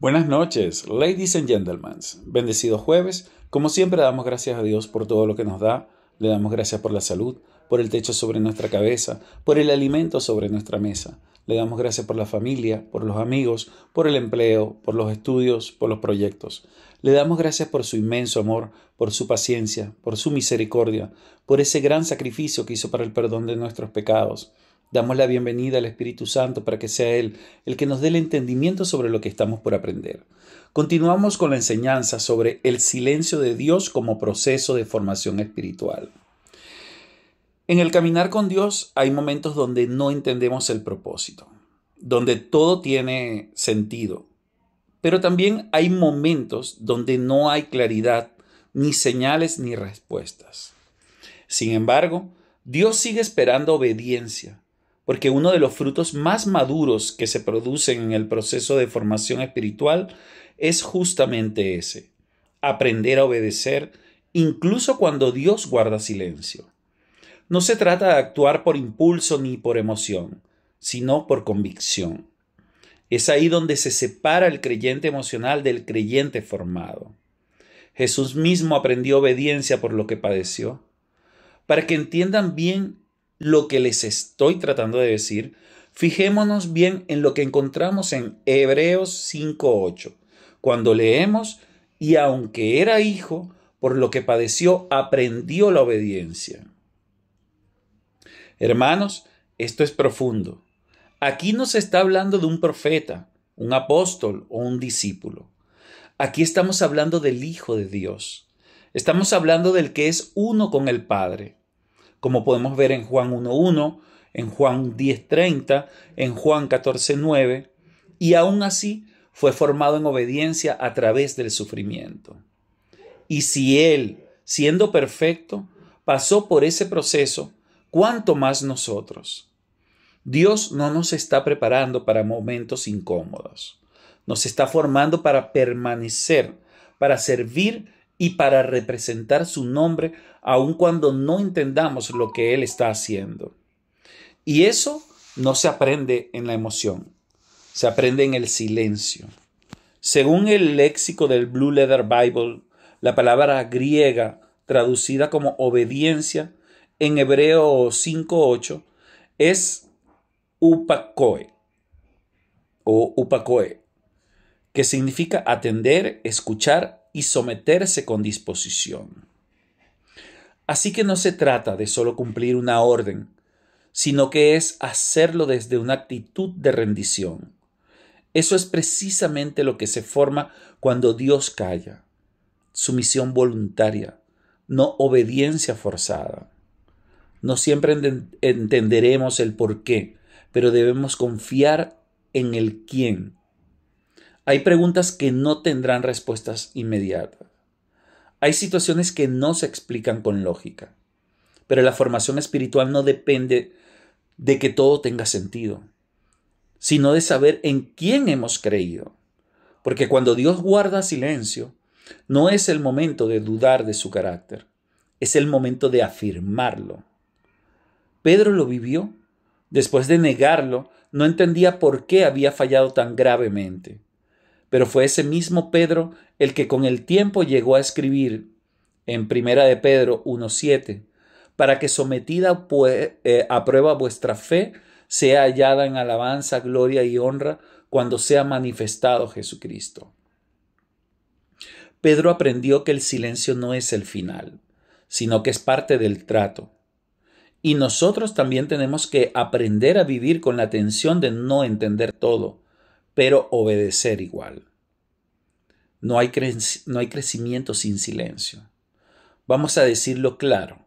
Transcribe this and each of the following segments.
Buenas noches, ladies and gentlemen. Bendecido jueves. Como siempre, damos gracias a Dios por todo lo que nos da. Le damos gracias por la salud, por el techo sobre nuestra cabeza, por el alimento sobre nuestra mesa. Le damos gracias por la familia, por los amigos, por el empleo, por los estudios, por los proyectos. Le damos gracias por su inmenso amor, por su paciencia, por su misericordia, por ese gran sacrificio que hizo para el perdón de nuestros pecados. Damos la bienvenida al Espíritu Santo para que sea Él el que nos dé el entendimiento sobre lo que estamos por aprender. Continuamos con la enseñanza sobre el silencio de Dios como proceso de formación espiritual. En el caminar con Dios hay momentos donde no entendemos el propósito, donde todo tiene sentido, pero también hay momentos donde no hay claridad, ni señales ni respuestas. Sin embargo, Dios sigue esperando obediencia, porque uno de los frutos más maduros que se producen en el proceso de formación espiritual es justamente ese: aprender a obedecer incluso cuando Dios guarda silencio. No se trata de actuar por impulso ni por emoción, sino por convicción. Es ahí donde se separa el creyente emocional del creyente formado. Jesús mismo aprendió obediencia por lo que padeció. Para que entiendan bien lo que les estoy tratando de decir, fijémonos bien en lo que encontramos en Hebreos 5:8, cuando leemos: y aunque era hijo, por lo que padeció, aprendió la obediencia. Hermanos, esto es profundo. Aquí no se está hablando de un profeta, un apóstol o un discípulo. Aquí estamos hablando del Hijo de Dios. Estamos hablando del que es uno con el Padre, como podemos ver en Juan 1:1, en Juan 10:30, en Juan 14:9, y aún así fue formado en obediencia a través del sufrimiento. Y si Él, siendo perfecto, pasó por ese proceso, ¿cuánto más nosotros? Dios no nos está preparando para momentos incómodos. Nos está formando para permanecer, para servir y para representar su nombre, aun cuando no entendamos lo que Él está haciendo. Y eso no se aprende en la emoción, se aprende en el silencio. Según el léxico del Blue Letter Bible, la palabra griega traducida como obediencia en Hebreo 5:8 es upakoe o upakoe, que significa atender, escuchar y someterse con disposición. Así que no se trata de solo cumplir una orden, sino que es hacerlo desde una actitud de rendición. Eso es precisamente lo que se forma cuando Dios calla. Sumisión voluntaria, no obediencia forzada. No siempre entenderemos el por qué, pero debemos confiar en el quién. Hay preguntas que no tendrán respuestas inmediatas. Hay situaciones que no se explican con lógica. Pero la formación espiritual no depende de que todo tenga sentido, sino de saber en quién hemos creído. Porque cuando Dios guarda silencio, no es el momento de dudar de su carácter, es el momento de afirmarlo. Pedro lo vivió. Después de negarlo, no entendía por qué había fallado tan gravemente. Pero fue ese mismo Pedro el que con el tiempo llegó a escribir en 1 de Pedro 1:7, para que sometida a prueba vuestra fe sea hallada en alabanza, gloria y honra cuando sea manifestado Jesucristo. Pedro aprendió que el silencio no es el final, sino que es parte del trato. Y nosotros también tenemos que aprender a vivir con la tensión de no entender todo, pero obedecer igual. No hay crecimiento sin silencio. Vamos a decirlo claro.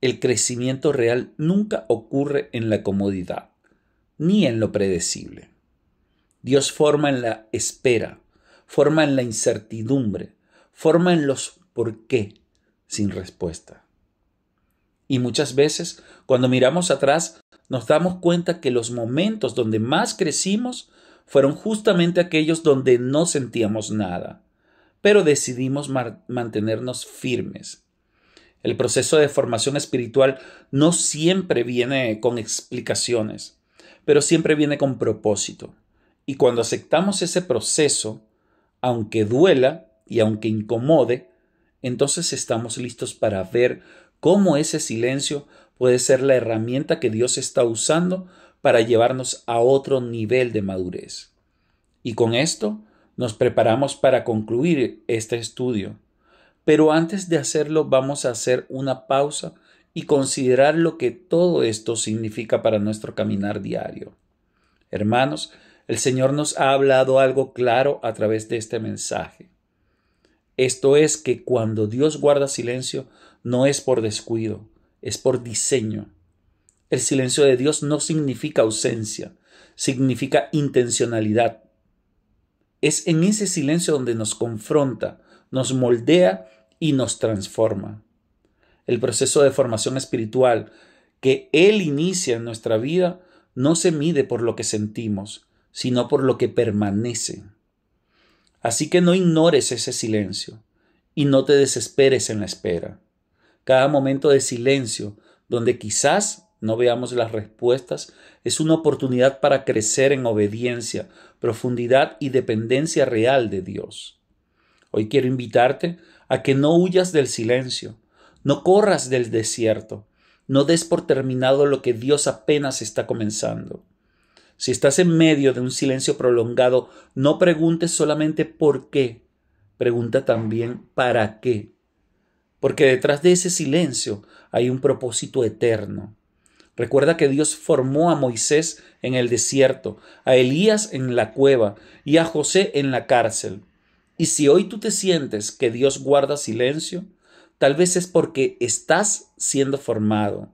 El crecimiento real nunca ocurre en la comodidad, ni en lo predecible. Dios forma en la espera, forma en la incertidumbre, forma en los por qué sin respuesta. Y muchas veces, cuando miramos atrás, nos damos cuenta que los momentos donde más crecimos fueron justamente aquellos donde no sentíamos nada, pero decidimos mantenernos firmes. El proceso de formación espiritual no siempre viene con explicaciones, pero siempre viene con propósito. Y cuando aceptamos ese proceso, aunque duela y aunque incomode, entonces estamos listos para ver cómo ese silencio puede ser la herramienta que Dios está usando para llevarnos a otro nivel de madurez. Y con esto nos preparamos para concluir este estudio. Pero antes de hacerlo, vamos a hacer una pausa y considerar lo que todo esto significa para nuestro caminar diario. Hermanos, el Señor nos ha hablado algo claro a través de este mensaje. Esto es que cuando Dios guarda silencio, no es por descuido, es por diseño. El silencio de Dios no significa ausencia, significa intencionalidad. Es en ese silencio donde nos confronta, nos moldea y nos transforma. El proceso de formación espiritual que Él inicia en nuestra vida no se mide por lo que sentimos, sino por lo que permanece. Así que no ignores ese silencio y no te desesperes en la espera. Cada momento de silencio, donde quizás no veamos las respuestas, es una oportunidad para crecer en obediencia, profundidad y dependencia real de Dios. Hoy quiero invitarte a que no huyas del silencio, no corras del desierto, no des por terminado lo que Dios apenas está comenzando. Si estás en medio de un silencio prolongado, no preguntes solamente por qué, pregunta también para qué. Porque detrás de ese silencio hay un propósito eterno. Recuerda que Dios formó a Moisés en el desierto, a Elías en la cueva y a José en la cárcel. Y si hoy tú te sientes que Dios guarda silencio, tal vez es porque estás siendo formado,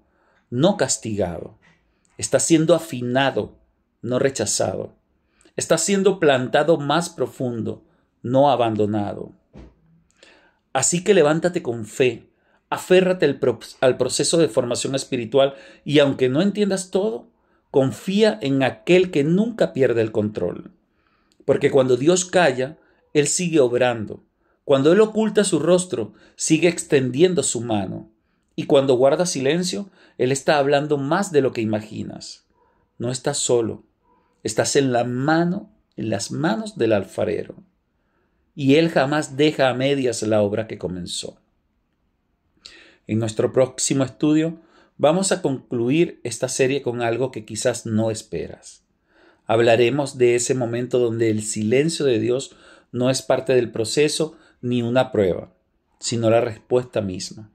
no castigado. Estás siendo afinado, no rechazado. Estás siendo plantado más profundo, no abandonado. Así que levántate con fe, aférrate al proceso de formación espiritual y aunque no entiendas todo, confía en aquel que nunca pierde el control. Porque cuando Dios calla, Él sigue obrando. Cuando Él oculta su rostro, sigue extendiendo su mano. Y cuando guarda silencio, Él está hablando más de lo que imaginas. No estás solo, estás en las manos del alfarero. Y Él jamás deja a medias la obra que comenzó. En nuestro próximo estudio vamos a concluir esta serie con algo que quizás no esperas. Hablaremos de ese momento donde el silencio de Dios no es parte del proceso ni una prueba, sino la respuesta misma.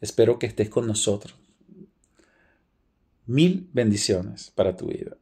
Espero que estés con nosotros. 1000 bendiciones para tu vida.